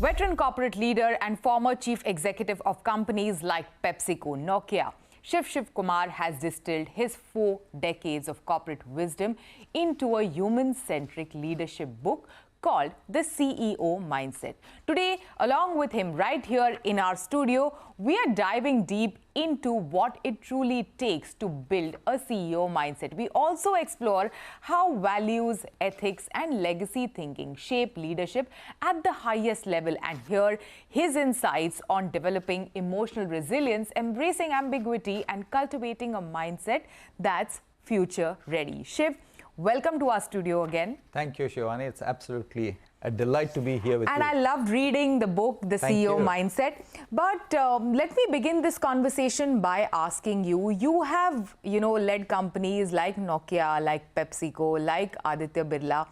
Veteran corporate leader and former chief executive of companies like PepsiCo, Nokia, Shiv Shivakumar has distilled his 4 decades of corporate wisdom into a human-centric leadership book called The CEO Mindset. Today, along with him right here in our studio, we are diving deep into what it truly takes to build a CEO mindset. We also explore how values, ethics, and legacy thinking shape leadership at the highest level, and hear his insights on developing emotional resilience, embracing ambiguity, and cultivating a mindset that's future ready. Shiv, welcome to our studio again. Thank you, Shivani. It's absolutely a delight to be here with you. And I loved reading the book, The CEO Mindset. But let me begin this conversation by asking you, you have, led companies like Nokia, like PepsiCo, like Aditya Birla.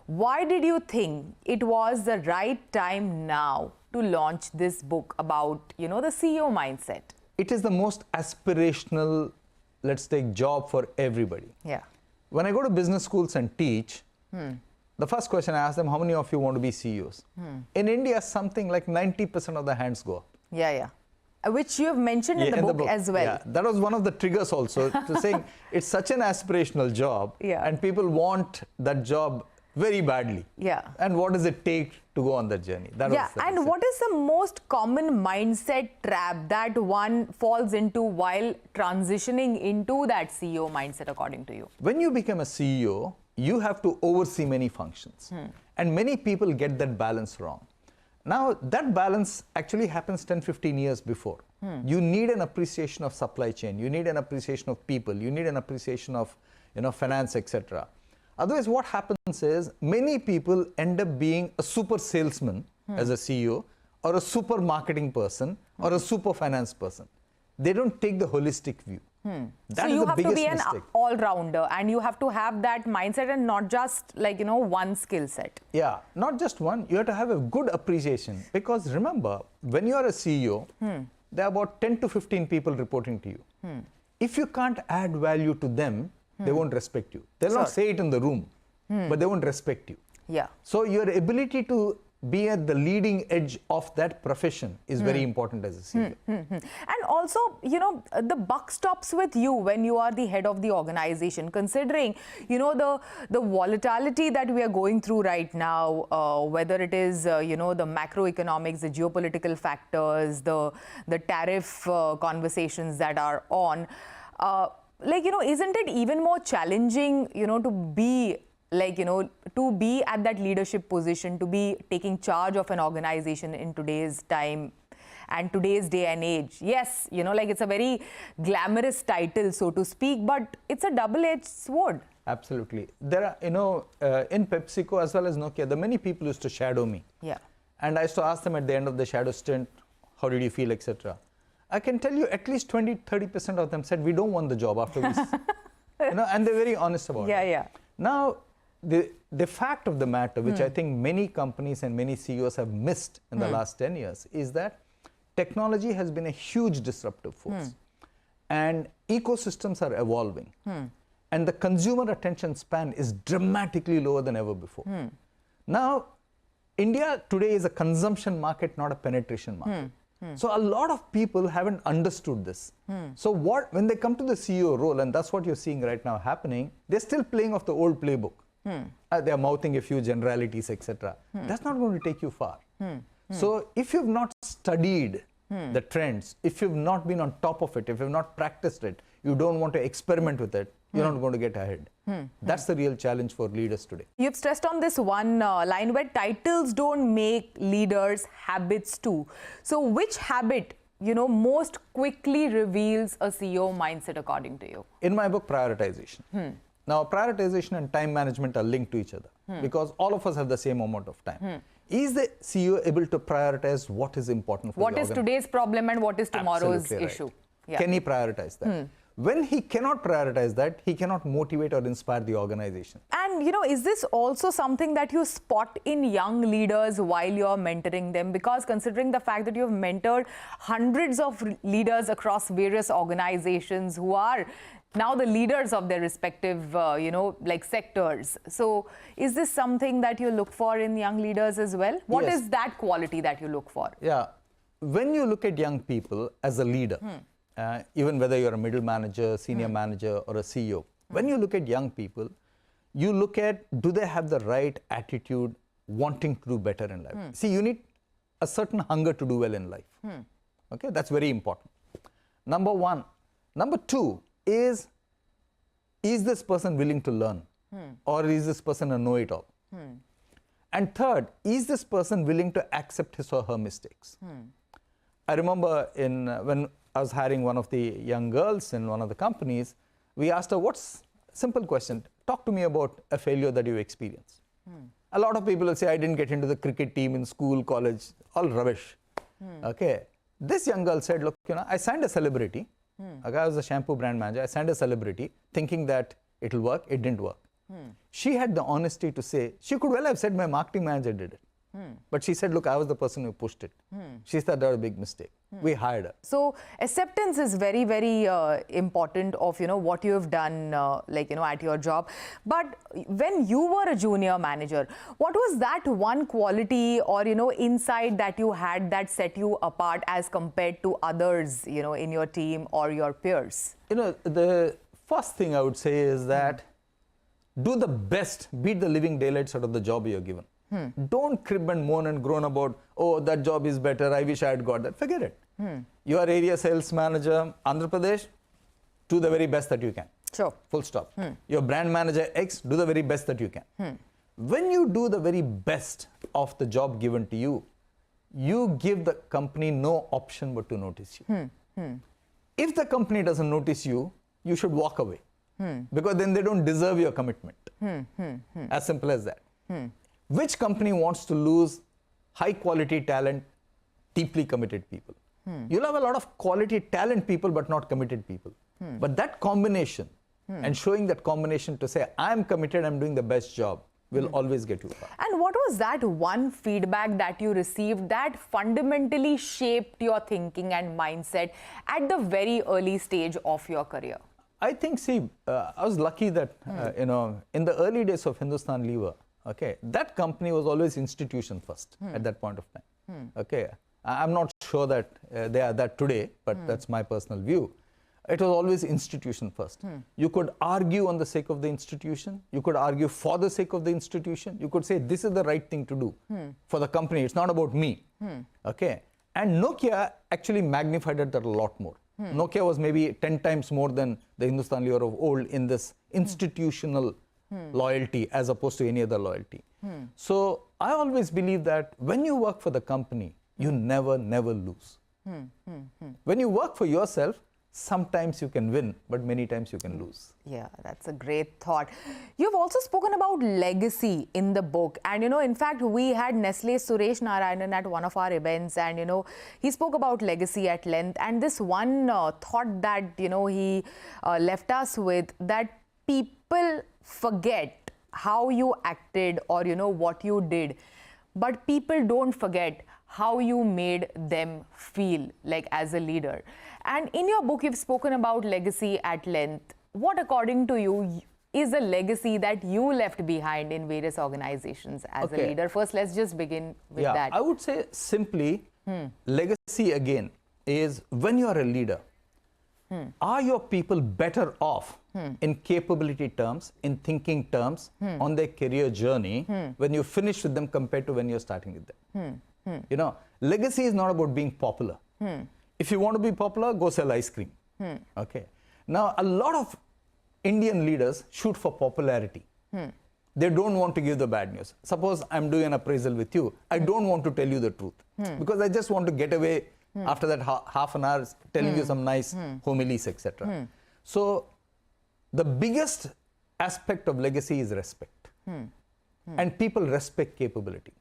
Why did you think it was the right time now to launch this book about, the CEO mindset? It is the most aspirational, let's take, job for everybody. Yeah. When I go to business schools and teach, the first question I ask them, how many of you want to be CEOs? In India, something like 90% of the hands go up. Yeah. Which you have mentioned in the book as well. Yeah, that was one of the triggers also to saying it's such an aspirational job and people want that job very badly. Yeah. And what does it take to go on that journey? That was the and what is the most common mindset trap that one falls into while transitioning into that CEO mindset, according to you? When you become a CEO, you have to oversee many functions. And many people get that balance wrong. Now, that balance actually happens 10-15 years before. You need an appreciation of supply chain. You need an appreciation of people. You need an appreciation of finance, etc. Otherwise, what happens is many people end up being a super salesman as a CEO, or a super marketing person, or a super finance person. They don't take the holistic view. So you have to be an all-rounder, and you have to have that mindset and not just one skill set. Yeah, not just one. You have to have a good appreciation, because remember, when you are a CEO, there are about 10 to 15 people reporting to you. If you can't add value to them, they won't respect you. They'll not say it in the room, but they won't respect you. Yeah. So your ability to be at the leading edge of that profession is very important as a CEO. And also, the buck stops with you when you are the head of the organization, considering, the volatility that we are going through right now, whether it is, the macroeconomics, the geopolitical factors, the tariff conversations that are on. Isn't it even more challenging, to be to be at that leadership position, to be taking charge of an organization in today's time and today's day and age? Yes, it's a very glamorous title, so to speak, but it's a double-edged sword. Absolutely. There are, in PepsiCo as well as Nokia, the many people used to shadow me. Yeah. And I used to ask them at the end of the shadow stint, how did you feel, etc. I can tell you at least 20-30% of them said, we don't want the job after this. And they're very honest about it. Yeah. Now, the fact of the matter, which I think many companies and many CEOs have missed in the last 10 years, is that technology has been a huge disruptive force. And ecosystems are evolving. And the consumer attention span is dramatically lower than ever before. Now, India today is a consumption market, not a penetration market. So a lot of people haven't understood this. So when they come to the CEO role, and that's what you're seeing right now happening, they're still playing off the old playbook. They're mouthing a few generalities, etc. That's not going to take you far. So if you've not studied the trends, if you've not been on top of it, if you've not practiced it, you don't want to experiment with it, you're not going to get ahead. That's the real challenge for leaders today. You've stressed on this one line where titles don't make leaders, habits too. So which habit, most quickly reveals a CEO mindset, according to you? In my book, Prioritization. Now, prioritization and time management are linked to each other because all of us have the same amount of time. Is the CEO able to prioritize what is important for what is today's problem and what is tomorrow's issue? Yeah. Can he prioritize that? When he cannot prioritize that, he cannot motivate or inspire the organization. And, you know, is this also something that you spot in young leaders while you're mentoring them? Because considering the fact that you've mentored hundreds of leaders across various organizations who are now the leaders of their respective, like sectors. So is this something that you look for in young leaders as well? What Yes. is that quality that you look for? Yeah. When you look at young people as a leader, even whether you're a middle manager, senior manager, or a CEO, when you look at young people, you look at, do they have the right attitude, wanting to do better in life? See, you need a certain hunger to do well in life. Okay, that's very important. Number one. Number two is this person willing to learn? Or is this person a know-it-all? And third, is this person willing to accept his or her mistakes? I remember when I was hiring one of the young girls in one of the companies, we asked her, what's simple question, talk to me about a failure that you experienced. A lot of people will say, I didn't get into the cricket team in school, college, all rubbish. Okay. This young girl said, look, I signed a celebrity. Okay, I was a shampoo brand manager. I signed a celebrity thinking that it'll work. It didn't work. She had the honesty to say, she could well have said my marketing manager did it. But she said, look, I was the person who pushed it. She said that was a big mistake. We hired her. So acceptance is very, very important of, what you have done, at your job. But when you were a junior manager, what was that one quality or, insight that you had that set you apart as compared to others, in your team or your peers? The first thing I would say is that do the best, beat the living daylights out of the job you're given. Don't crib and moan and groan about, oh, that job is better, I wish I had got that. Forget it. You are area sales manager, Andhra Pradesh, do the very best that you can. Sure. Full stop. Your brand manager X, do the very best that you can. When you do the very best of the job given to you, you give the company no option but to notice you. If the company doesn't notice you, you should walk away. Because then they don't deserve your commitment. As simple as that. Which company wants to lose high quality talent, deeply committed people? You'll have a lot of quality talent people but not committed people. But that combination and showing that combination to say, I'm committed, I'm doing the best job, will always get you far. And what was that one feedback that you received that fundamentally shaped your thinking and mindset at the very early stage of your career? I think, I was lucky that, in the early days of Hindustan Lever, okay, that company was always institution first at that point of time. Okay, I'm not sure that they are that today, but that's my personal view. It was always institution first. You could argue on the sake of the institution. You could argue for the sake of the institution. You could say, this is the right thing to do for the company. It's not about me. Okay, and Nokia actually magnified that a lot more. Nokia was maybe 10 times more than the Hindustan Lever of old in this institutional loyalty as opposed to any other loyalty. So I always believe that when you work for the company, you never lose. When you work for yourself, sometimes you can win, but many times you can lose. Yeah, that's a great thought. You've also spoken about legacy in the book. And, in fact, we had Nestle's Suresh Narayanan at one of our events and, he spoke about legacy at length. And this one thought that, he left us with, that people forget how you acted or, what you did. But people don't forget how you made them feel like as a leader. And in your book, you've spoken about legacy at length. What, according to you, is a legacy that you left behind in various organizations as a leader? First, let's just begin with that. I would say simply, legacy again is when you are a leader, are your people better off in capability terms, in thinking terms, on their career journey when you finish with them compared to when you're starting with them? Legacy is not about being popular. If you want to be popular, go sell ice cream. Okay. Now, a lot of Indian leaders shoot for popularity. They don't want to give the bad news. Suppose I'm doing an appraisal with you. I don't want to tell you the truth because I just want to get away after that half an hour telling you some nice homilies, etc. So, the biggest aspect of legacy is respect. And people respect capability.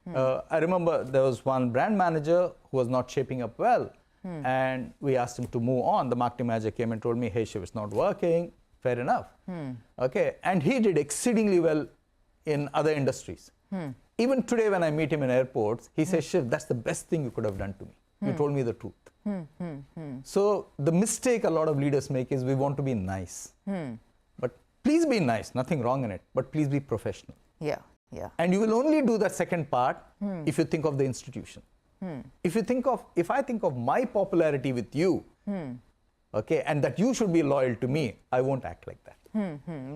I remember there was one brand manager who was not shaping up well, and we asked him to move on. The marketing manager came and told me, hey, Shiv, it's not working. Fair enough. Okay, and he did exceedingly well in other industries. Even today when I meet him in airports, he says, Shiv, that's the best thing you could have done to me. You told me the truth. So the mistake a lot of leaders make is we want to be nice. But please be nice, nothing wrong in it, but please be professional. Yeah, yeah. And you will only do that second part if you think of the institution. If I think of my popularity with you, okay, and that you should be loyal to me, I won't act like that.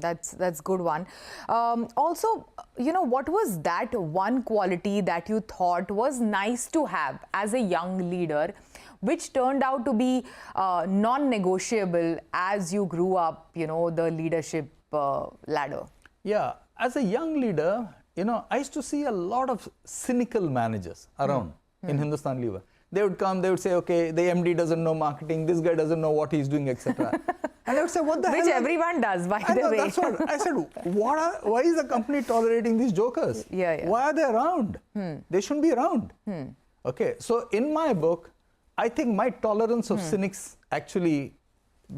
That's good one. Also, you know, what was that one quality that you thought was nice to have as a young leader, which turned out to be non-negotiable as you grew up, you know, the leadership ladder? Yeah, as a young leader, you know, I used to see a lot of cynical managers around in Hindustan Lever. They would come, they would say, okay, the MD doesn't know marketing, this guy doesn't know what he's doing, etc. And I would say, what the hell? Which everyone does, by the way. That's what I said. Why is the company tolerating these jokers? Yeah. Why are they around? They shouldn't be around. Okay, so in my book, I think my tolerance of cynics actually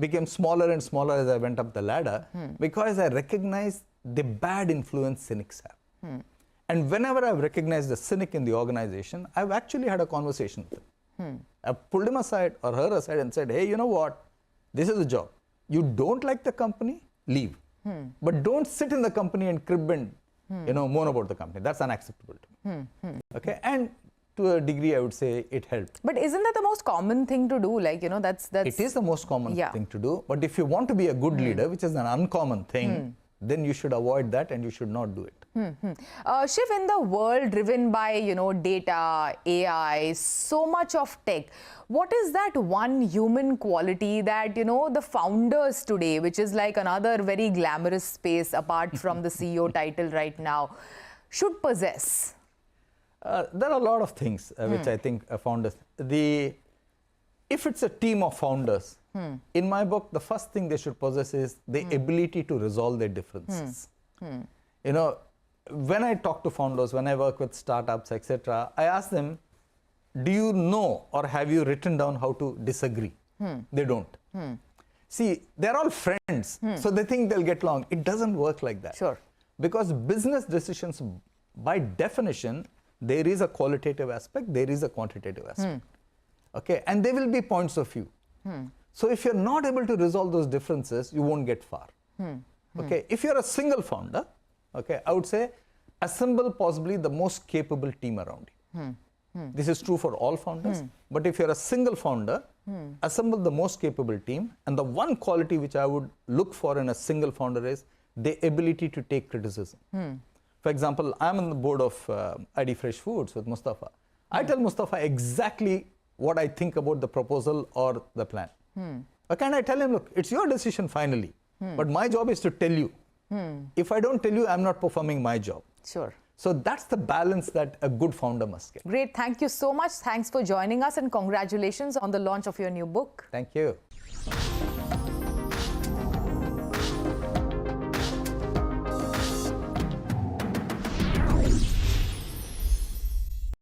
became smaller and smaller as I went up the ladder because I recognized the bad influence cynics have. And whenever I've recognized a cynic in the organization, I've actually had a conversation with him. I've pulled him aside or her aside and said, hey, you know what? This is the job. You don't like the company, leave. But don't sit in the company and crib and moan about the company. That's unacceptable to me. Okay, and to a degree, I would say it helped. But isn't that the most common thing to do? Like, you know, that's... It is the most common thing to do. But if you want to be a good leader, which is an uncommon thing, then you should avoid that and you should not do it. Shiv, in the world driven by, you know, data, AI, so much of tech, what is that one human quality that, you know, the founders today, which is like another very glamorous space apart from the CEO title right now, should possess? There are a lot of things which I think founders... If it's a team of founders, in my book, the first thing they should possess is the ability to resolve their differences. You know, when I talk to founders, when I work with startups, etc., I ask them, do you know or have you written down how to disagree? They don't. See, they're all friends, so they think they'll get along. It doesn't work like that. Sure. Because business decisions, by definition, there is a qualitative aspect, there is a quantitative aspect. Okay, and there will be points of view. So if you're not able to resolve those differences, you won't get far. Okay, if you're a single founder, okay, I would say assemble possibly the most capable team around you. This is true for all founders, but if you're a single founder, assemble the most capable team, and the one quality which I would look for in a single founder is the ability to take criticism. For example, I'm on the board of ID Fresh Foods with Mustafa. I tell Mustafa exactly what I think about the proposal or the plan. Okay, and I tell him, look, it's your decision finally, but my job is to tell you. If I don't tell you, I'm not performing my job. Sure. So that's the balance that a good founder must get. Great. Thank you so much. Thanks for joining us and congratulations on the launch of your new book. Thank you.